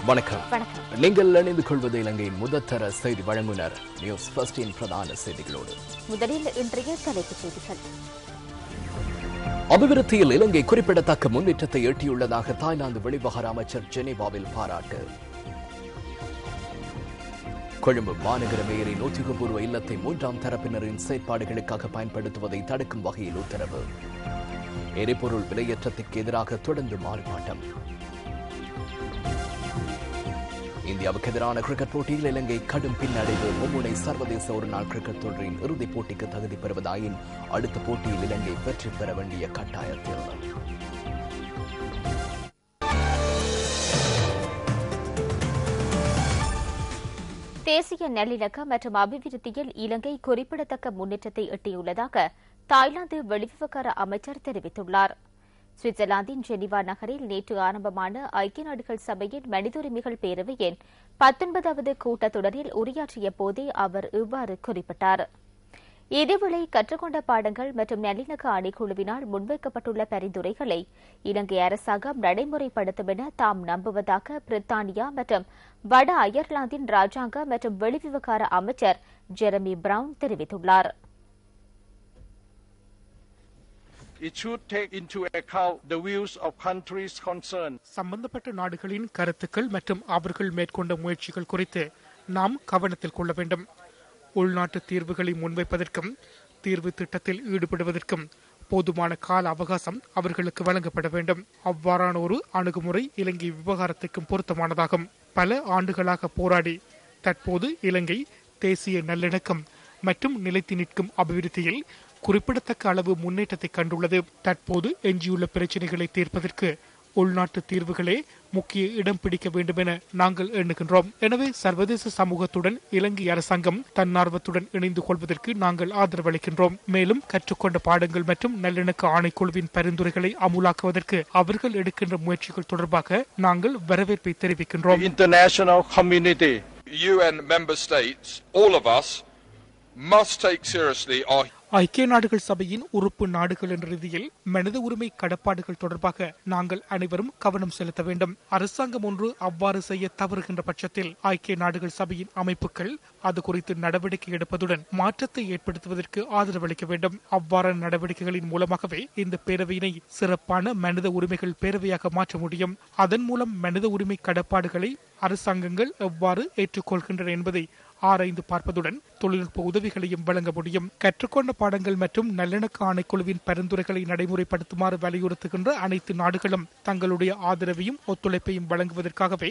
வணக்கம். நீங்கள் இணைந்து கொள்வது இலங்கையின் முதற்தர செய்தி வழங்குனர் நியூஸ் ஃபர்ஸ்டின் பிரதான செய்திகளோடு. முதலில் இன்றைய தலைப்புச் செய்திகள். அபிவிருத்தியில் இலங்கை குறிப்பிடத்தக்க முன்னேற்றத்தை எட்டியுள்ளதாக தாய்லாந்து வெளிவிவகார அமைச்சர் ஜெனீவாவில் பாராட்டு. கொழும்பு மாநகர மேயரின் உத்தியோகபூர்வ இல்லத்தை 3ஆம் தரப்பினரின் செயற்பாடுகளுக்காக பயன்படுத்துவதை தடுக்கும் வகையில் உத்தரவு. எரிபொருள் விலையேற்றத்திற்கு எதிராக தொடர்ந்து ஆர்ப்பாட்டம். இந்தியாவுக்கு எதிரான கிரிக்கெட் போட்டியில் இலங்கை கடும் பின்னடைவு. மும்முனை சர்வதேச ஒருநாள் கிரிக்கெட் தொடரின் இறுதிப் போட்டிக்கு தகுதி பெறுவதாயின் அடுத்த போட்டியில் இலங்கை வெற்றி பெற வேண்டிய கட்டாயத்தில். தேசிய நல்லிணக்கம் மற்றும் அபிவிருத்தியில் இலங்கை குறிப்பிடத்தக்க முன்னேற்றத்தை எட்டியுள்ளதாக தாய்லாந்து வெளிவிவகார அமைச்சர் தெரிவித்துள்ளார். சுவிட்சர்லாந்தின் ஜெனீவா நகரில் நேற்று ஆரம்பமான ஐக்கிய நாடுகள் சபையின் மனித உரிமைகள் பேரவையின் 19வது கூட்டத்தொடரில் உரையாற்றிய போதே அவர் இவ்வாறு குறிப்பிட்டார். இதேவேளை கற்றுக்கொண்ட பாடங்கள் மற்றும் நல்லிணக்க ஆணைக்குழுவினால் முன்வைக்கப்பட்டுள்ள பரிந்துரைகளை இலங்கை அரசாங்கம் நடைமுறைப்படுத்தும் என தாம் நம்புவதாக பிரித்தானியா மற்றும் வட அயர்லாந்தின் ராஜாங்க மற்றும் வெளிவிவகார அமைச்சர் ஜெரமி பிரவுன் தெரிவித்துள்ளார். It should take into account the views of countries concerned. சம்பந்தப்பட்ட நாடுகளின் கருத்துக்கள் மற்றும் அவர்கள் மேற்கொண்ட முயற்சிகள் குறித்து நாம் கவனத்தில் கொள்ள வேண்டும். உள்நாட்டு தீர்வுகளை முன்வைப்பதற்கும் தீர்வு திட்டத்தில் ஈடுபடுவதற்கும் போதுமான கால அவகாசம் அவர்களுக்கு வழங்கப்பட வேண்டும். அவ்வாறான ஒரு அணுகுமுறை இலங்கை விவகாரத்துக்கும் பொருத்தமானதாகும். பல ஆண்டுகளாக போராடி தற்போது இலங்கை தேசிய நல்லிணக்கம் மற்றும் நிலைத்து நிற்கும் அபிவிருத்தியில் குறிப்பிடத்தக்க அளவு முன்னேற்றத்தை கண்டுள்ளது. தற்போது எஞ்சியுள்ள பிரச்சினைகளை தீர்ப்பதற்கு உள்நாட்டு தீர்வுகளே முக்கிய இடம் பிடிக்க வேண்டும் என நாங்கள் எண்ணுகின்றோம். எனவே சர்வதேச சமூகத்துடன் இலங்கை அரசாங்கம் தன்னார்வத்துடன் இணைந்து கொள்வதற்கு நாங்கள் ஆதரவளிக்கின்றோம். மேலும் கற்றுக்கொண்ட பாடங்கள் மற்றும் நல்லிணக்க ஆணைக்குழுவின் பரிந்துரைகளை அமுலாக்குவதற்கு அவர்கள் எடுக்கின்ற முயற்சிகள் தொடர்பாக நாங்கள் வரவேற்பை தெரிவிக்கின்றோம். International community, UN member states, all of us must take seriously our ஐக்கிய நாடுகள் சபையின் உறுப்பு நாடுகள் என்ற ரீதியில் மனித உரிமை கடப்பாடுகள் தொடர்பாக நாங்கள் அனைவரும் கவனம் செலுத்த வேண்டும். அரசாங்கம் ஒன்று அவ்வாறு செய்ய தவறுகின்ற பட்சத்தில் ஐக்கிய நாடுகள் சபையின் அமைப்புகள் அது குறித்து நடவடிக்கை எடுப்பதுடன் மாற்றத்தை ஏற்படுத்துவதற்கு ஆதரவளிக்க வேண்டும். அவ்வாறான நடவடிக்கைகளின் மூலமாகவே இந்த பேரவையினை சிறப்பான மனித உரிமைகள் பேரவையாக மாற்ற முடியும். அதன் மூலம் மனித உரிமை கடப்பாடுகளை அரசாங்கங்கள் எவ்வாறு ஏற்றுக்கொள்கின்றன என்பதை ஆராய்ந்து பார்ப்பதுடன் தொழில்நுட்ப உதவிகளையும் வழங்க முடியும். கற்றுக்கொண்ட பாடங்கள் மற்றும் நல்லிணக்க ஆணைக்குழுவின் பரிந்துரைகளை நடைமுறைப்படுத்துமாறு வலியுறுத்துகின்ற அனைத்து நாடுகளும் தங்களுடைய ஆதரவையும் ஒத்துழைப்பையும் வழங்குவதற்காகவே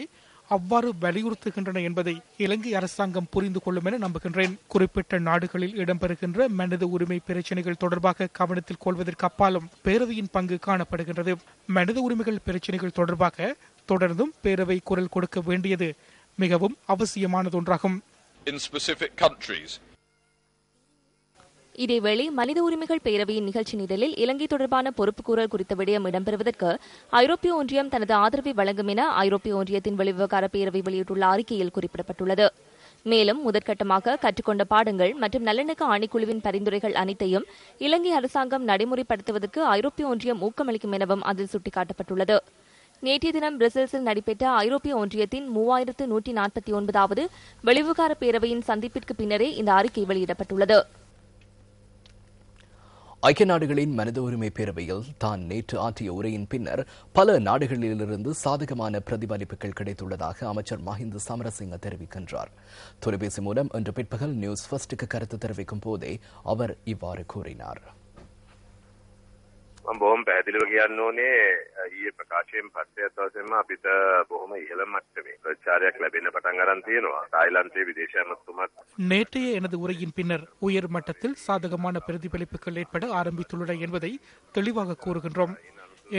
அவ்வாறு வலியுறுத்துகின்றன என்பதை இலங்கை அரசாங்கம் புரிந்து கொள்ளும் என நம்புகின்றேன். குறிப்பிட்ட நாடுகளில் இடம்பெறுகின்ற மனித உரிமை பிரச்சினைகள் தொடர்பாக கவனத்தில் கொள்வதற்கு அப்பாலும் பேரவையின் பங்கு காணப்படுகின்றது. மனித உரிமைகள் பிரச்சினைகள் தொடர்பாக தொடர்ந்தும் பேரவை குரல் கொடுக்க வேண்டியது மிகவும் அவசியமானது ஒன்றாகும். in specific countries. இதேவேளை மனித உரிமைகள் பேரவையின் நிகழ்ச்சி நிரலில் இலங்கை தொடர்பான பொறுப்புக்கூறல் குறித்த விடயம் இடம்பெறுவதற்கு ஐரோப்பிய ஒன்றியம் தனது ஆதரவை வழங்கும் என ஐரோப்பிய ஒன்றியத்தின் வெளிவிவகார பேரவை வெளியிட்டுள்ள அறிக்கையில் குறிப்பிடப்பட்டுள்ளது. மேலும் முதற்கட்டமாக கற்றுக்கொண்ட பாடங்கள் மற்றும் நல்லிணக்க ஆணைக்குழுவின் பரிந்துரைகள் அனைத்தையும் இலங்கை அரசாங்கம் நடைமுறைப்படுத்துவதற்கு ஐரோப்பிய ஒன்றியம் ஊக்கமளிக்கும் எனவும் அதில் சுட்டிக்காட்டப்பட்டுள்ளது. நேற்றைய தினம் பிரசல்ஸில் நடைபெற்ற ஐரோப்பிய ஒன்றியத்தின் 3149வது வெளிவிவகார பேரவையின் சந்திப்பிற்கு பின்னரே இந்த அறிக்கை வெளியிடப்பட்டுள்ளது. ஐக்கிய நாடுகளின் மனித உரிமை பேரவையில் தான் நேற்று ஆற்றிய உரையின் பின்னர் பல நாடுகளிலிருந்து சாதகமான பிரதிபலிப்புகள் கிடைத்துள்ளதாக அமைச்சர் மஹிந்த சமரசிங்க தெரிவிக்கின்றார். தொலைபேசி மூலம் இன்று பிற்பகல் நியூஸ் ஃபர்ஸ்டுக்கு கருத்து தெரிவிக்கும் போதே அவர் இவ்வாறு கூறினார். බොහොම පැහැදිලිව කියන්න ඕනේ ඊයේ ප්‍රකාශයෙන් පස්සේ අතවසෙම අපිට බොහොම ඉහළ මට්ටමේ ප්‍රචාරයක් ලැබෙන්න පටන් ගන්න තියෙනවා. තායිලන්තයේ විදේශ ඇමතුමත් நேற்றைய எனது உரையின் பின்னர் உயர் மட்டத்தில் சாதகமான பிரதிபலிப்புகள் ஏற்பட ஆரம்பித்துள்ளன என்பதை தெளிவாக கூறுகின்றோம்.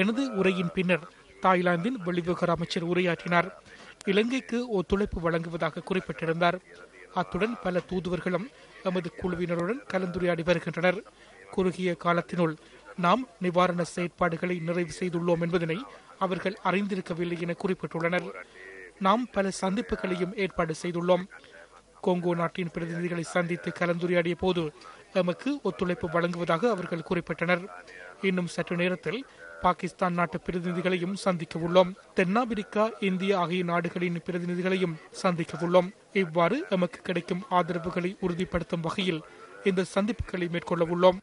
எனது உரையின் பின்னர் தாய்லாந்தின் வெளிவிவகார அமைச்சர் உரையாற்றினார். இலங்கைக்கு ஒத்துழைப்பு வழங்குவதாக குறிப்பிட்டிருந்தார். அத்துடன் பல தூதுவர்களும் எமது குழுவினருடன் கலந்துரையாடி வருகின்றனர். குறுகிய காலத்தினுள் நாம் நிவாரண செயற்பாடுகளை நிறைவு செய்துள்ளோம் என்பதனை அவர்கள் அறிந்திருக்கவில்லை என குறிப்பிட்டுள்ளனர். நாம் பல சந்திப்புகளையும் ஏற்பாடு செய்துள்ளோம். கொங்கோ நாட்டின் பிரதிநிதிகளை சந்தித்து கலந்துரையாடிய போது எமக்கு ஒத்துழைப்பு வழங்குவதாக அவர்கள் குறிப்பிட்டனர். இன்னும் சற்று நேரத்தில் பாகிஸ்தான் நாட்டு பிரதிநிதிகளையும் சந்திக்க உள்ளோம். தென்னாப்பிரிக்கா, இந்தியா ஆகிய நாடுகளின் பிரதிநிதிகளையும் சந்திக்க உள்ளோம். இவ்வாறு எமக்கு கிடைக்கும் ஆதரவுகளை உறுதிப்படுத்தும் வகையில் இந்த சந்திப்புகளை மேற்கொள்ள உள்ளோம்.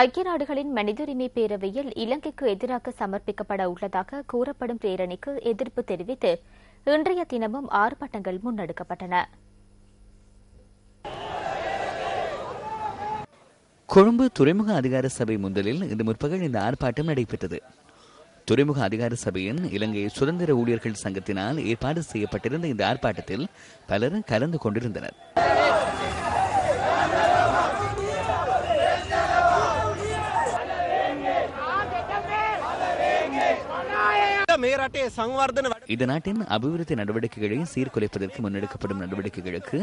ஐக்கிய நாடுகளின் மனித உரிமை பேரவையில் இலங்கைக்கு எதிராக சமர்ப்பிக்கப்பட உள்ளதாக கூறப்படும் பிரேரணைக்கு எதிர்ப்பு தெரிவித்து இன்றைய தினமும் ஆர்ப்பாட்டங்கள் முன்னெடுக்கப்பட்டன. கொழும்பு துறைமுக அதிகார சபை முந்தலில் இன்று முற்பகல் இந்த ஆர்ப்பாட்டம் நடைபெற்றது. துறைமுக அதிகார சபையின் இலங்கை சுதந்திர ஊழியர்கள் சங்கத்தினால் ஏற்பாடு செய்யப்பட்டிருந்த இந்த ஆர்ப்பாட்டத்தில் பலர் கலந்து கொண்டிருந்தனர். இந்த நாட்டின் அபிவிருத்தி நடவடிக்கைகளை சீர்குலைப்பதற்கு முன்னெடுக்கப்படும் நடவடிக்கைகளுக்கு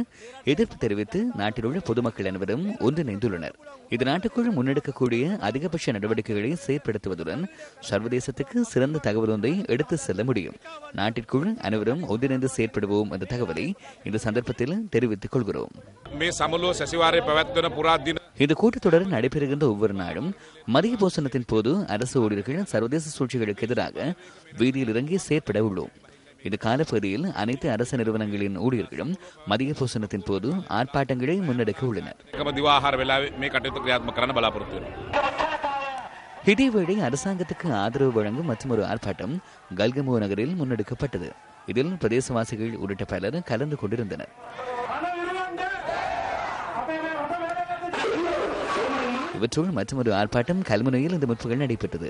எதிர்ப்பு தெரிவித்து நாட்டில் உள்ள பொதுமக்கள் அனைவரும் ஒன்றிணைந்துள்ளனர். இந்த நாட்டுக்குள் முன்னெடுக்கக்கூடிய அதிகபட்ச நடவடிக்கைகளை செயற்படுத்துவதுடன் சர்வதேசத்துக்கு சிறந்த தகவல் ஒன்றை எடுத்து செல்ல முடியும். நாட்டிற்குள் அனைவரும் ஒன்றிணைந்து செயற்படுவோம் என்ற தகவலை இந்த சந்தர்ப்பத்தில் தெரிவித்துக் கொள்கிறோம். இந்த கூட்டத்தொடர் நடைபெறுகின்ற ஒவ்வொரு நாளும் மதிய போசனத்தின் போது அரசு ஊழியர்கள் சர்வதேச சூழ்ச்சிகளுக்கு எதிராக வீதியில் இறங்கி செயற்பட உள்ளோம். இந்த காலப்பகுதியில் அனைத்து அரசு நிறுவனங்களின் ஊழியர்களும் மதிய போசனத்தின் போது ஆர்ப்பாட்டங்களை முன்னெடுக்க உள்ளனர். இதேவேளை அரசாங்கத்துக்கு ஆதரவு வழங்கும் மற்றொரு ஆர்ப்பாட்டம் கல்கமுவ நகரில் முன்னெடுக்கப்பட்டது. இதில் பிரதேசவாசிகள் உள்ளிட்ட பலர் கலந்து கொண்டிருந்தனர். இவற்றுள் மற்றொரு ஆர்ப்பாட்டம் கல்முனையில் இந்த முற்பகல் நடைபெற்றது.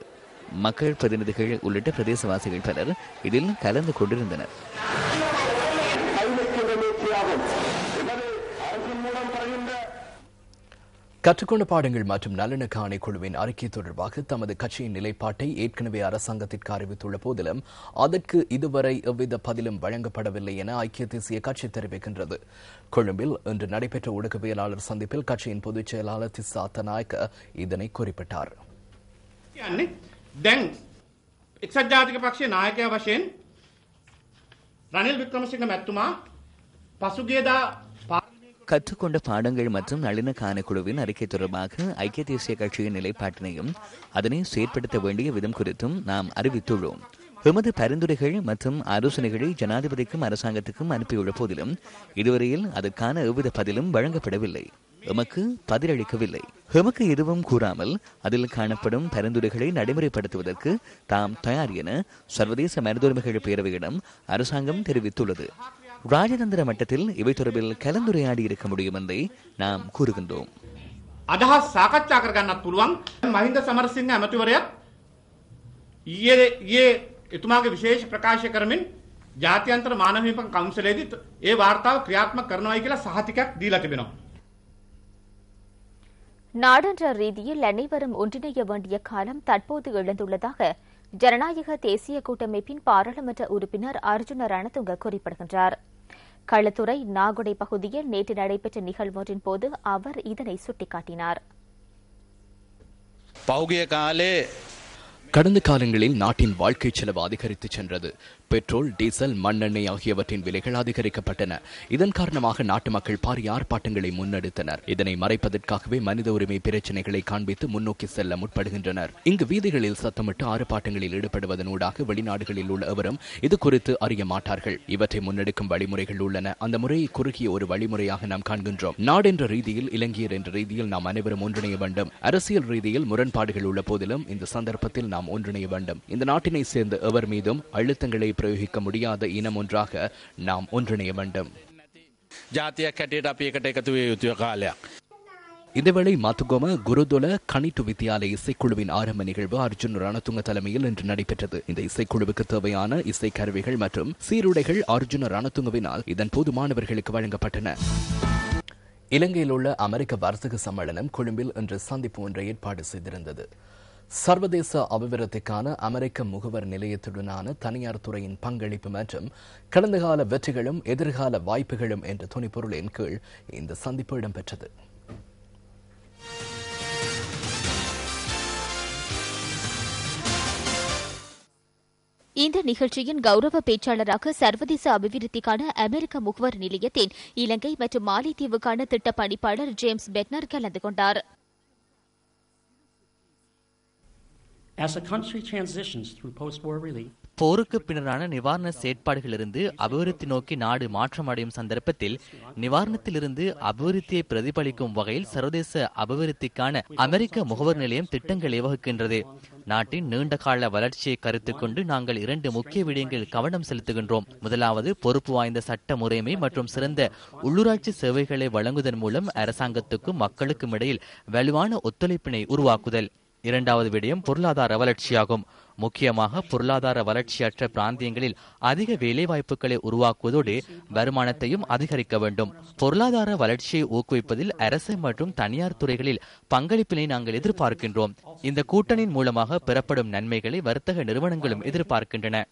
மக்கள் பிரதிநிதிகள் உள்ளிட்ட பிரதேசவாசிகள் பலர் இதில் கலந்து கொண்டிருந்தனர். கற்றுக்கொண்ட பாடங்கள் மற்றும் நல்லிணக்க ஆணைக்குழுவின் அறிக்கை தொடர்பாக தமது கட்சியின் நிலைப்பாட்டை ஏற்கனவே அரசாங்கத்திற்கு அறிவித்துள்ள போதிலும் அதற்கு இதுவரை எவ்வித பதிலும் வழங்கப்படவில்லை என ஐக்கிய தேசிய கட்சி தெரிவிக்கின்றது. கொழும்பில் இன்று நடைபெற்ற ஊடகவியலாளர் சந்திப்பில் கட்சியின் பொதுச் செயலாளர் திஸ்ஸா அத்தநாயக்க இதனை குறிப்பிட்டார். එක්සත් ජාතික පක්ෂයේ නායකයා වශයෙන් රනිල් වික්‍රමසිංහ මැතිතුමා පසුගියදා கற்றுக்கொண்ட பாடங்கள் மற்றும் நல்லிணக்க ஆணைக்குழுவின் அறிக்கை தொடர்பாக ஐக்கிய தேசிய கட்சியின் நிலைப்பாட்டினையும் அதனை செயற்படுத்த வேண்டிய விதம் குறித்தும் நாம் அறிவித்துள்ளோம். எமது பரிந்துரைகள் மற்றும் ஆலோசனைகளை ஜனாதிபதிக்கும் அரசாங்கத்துக்கும் அனுப்பியுள்ள போதிலும் இதுவரையில் அதற்கான எவ்வித பதிலும் வழங்கப்படவில்லை. எமக்கு பதிலளிக்கவில்லை. எமக்கு எதுவும் கூறாமல் அதில் காணப்படும் பரிந்துரைகளை நடைமுறைப்படுத்துவதற்கு தாம் தயார் என சர்வதேச மனிதுரிமைகள் பேரவையிடம் அரசாங்கம் தெரிவித்துள்ளது. ராஜதந்திர மட்டத்தில் இவை தொடர்பில் கலந்துரையாடி இருக்க முடியும் என்றே நாம் கூறுகின்றோம். අදහස් සාකච්ඡා කරගන්නත් පුළුවන්. මහින්ද සමරසිංහ ඇමතිවරයාත් ඊයේ එතුමාගේ විශේෂ ප්‍රකාශ කරමින් ජාත්‍යන්තර මානව හිමිකම් කවුන්සිලයේදී ඒ වාර්තාව ක්‍රියාත්මක කරනවායි කියලා සහතිකයක් දීලා තිබෙනවා. நாடென்ற ரீதியில் அனைவரும் ஒன்றிணைய வேண்டிய காலம் தற்போது எழுந்துள்ளதாக ஜனநாயக தேசிய கூட்டமைப்பின் பாராளுமன்ற உறுப்பினர் அர்ஜுன ரணதுங்க குறிப்பிடுகின்றார். களுத்துறை நாகுடை பகுதியில் நேற்று நடைபெற்ற நிகழ்வொன்றின் போது அவர் இதனை சுட்டிக்காட்டினார். கடந்த காலங்களில் நாட்டின் வாழ்க்கை செலவு அதிகரித்து சென்றது. பெட்ரோல், டீசல், மண்ணெண்ணெய் ஆகியவற்றின் விலைகள் அதிகரிக்கப்பட்டன. இதன் காரணமாக நாட்டு மக்கள் பாரிய ஆர்ப்பாட்டங்களை முன்னெடுத்தனர். இதனை மறைப்பதற்காகவே மனித உரிமை பிரச்சினைகளை காண்பித்து முன்னோக்கி செல்ல முற்படுகின்றனர். இங்கு வீதிகளில் சத்தமிட்டு ஆர்ப்பாட்டங்களில் ஈடுபடுவதனூடாக வெளிநாடுகளில் உள்ள எவரும் இது குறித்து அறிய மாட்டார்கள். இவற்றை முன்னெடுக்கும் வழிமுறைகள் உள்ளன. அந்த முறையை குறுகிய ஒரு வழிமுறையாக நாம் காண்கின்றோம். நாடென்ற ரீதியில், இலங்கையர் என்ற ரீதியில் நாம் அனைவரும் ஒன்றிணைய வேண்டும். அரசியல் ரீதியில் முரண்பாடுகள் உள்ள போதிலும் இந்த சந்தர்ப்பத்தில் நாம் ஒன்றிணைய வேண்டும். இந்த நாட்டினை சேர்ந்த எவர் மீதும் அழுத்தங்களை பிரயோகிக்க முடியாத இனம் ஒன்றாக நாம் ஒன்றிணைய வேண்டும். இதேவேளை மாத்துகோம குருதொல கணிட்டு வித்தியாலய இசைக்குழுவின் ஆரம்ப நிகழ்வு அர்ஜுன் ரணதுங்க தலைமையில் இன்று நடைபெற்றது. இந்த இசைக்குழுவுக்கு தேவையான இசைக்கருவிகள் மற்றும் சீருடைகள் அர்ஜுன ரணதுங்கவினால் இதன் போது மாணவர்களுக்கு வழங்கப்பட்டன. இலங்கையில் உள்ள அமெரிக்க வர்த்தக சம்மேளனம் கொழும்பில் இன்று சந்திப்பு ஒன்றை ஏற்பாடு செய்திருந்தது. சர்வதேச அபிவிருத்திக்கான அமெரிக்க முகவர் நிலையத்துடனான தனியார் துறையின் பங்களிப்பு மற்றும் கடந்த கால வெற்றிகளும் எதிர்கால வாய்ப்புகளும் என்ற துணிப்பொருளின் கீழ் இந்த சந்திப்பு இடம்பெற்றது. இந்த நிகழ்ச்சியின் கௌரவ பேச்சாளராக சர்வதேச அபிவிருத்திக்கான அமெரிக்க முகவர் நிலையத்தின் இலங்கை மற்றும் மாலைத்தீவுக்கான திட்ட பணிப்பாளர் ஜேம்ஸ் பெட்னர் கலந்து கொண்டார். As a country transitions through post-war relief, போருக்கு பின்னரான நிவாரண செயற்பாடுகளிலிருந்து அபிவிருத்தி நோக்கி நாடு மாற்றமடையும் சந்தர்ப்பத்தில் நிவாரணத்திலிருந்து அபிவிருத்தியை பிரதிபலிக்கும் வகையில் சர்வதேச அபிவிருத்திக்கான அமெரிக்க முகவர் நிலையம் திட்டங்களை வகுக்கின்றது. நாட்டின் நீண்டகால வளர்ச்சியை கருத்தில் கொண்டு நாங்கள் 2 முக்கிய விடயங்களில் கவனம் செலுத்துகின்றோம். முதலாவது, பொறுப்பு வாய்ந்த சட்ட முறைமை மற்றும் சிறந்த உள்ளூராட்சி சேவைகளை வழங்குவதன் மூலம் அரசாங்கத்துக்கும் மக்களுக்கும் இடையில் வலுவான ஒத்துழைப்பினை உருவாக்குதல். இரண்டாவது விடயம் பொருளாதார வளர்ச்சியாகும். முக்கியமாக பொருளாதார வளர்ச்சியற்ற பிராந்தியங்களில் அதிக வேலைவாய்ப்புகளை உருவாக்குவதோடு வருமானத்தையும் அதிகரிக்க வேண்டும். பொருளாதார வளர்ச்சியை ஊக்குவிப்பதில் அரசு மற்றும் தனியார் துறைகளில் பங்களிப்பினை நாங்கள் எதிர்பார்க்கின்றோம். இந்த கூட்டணியின் மூலமாக பெறப்படும் நன்மைகளை வர்த்தக நிறுவனங்களும் எதிர்பார்க்கின்றன.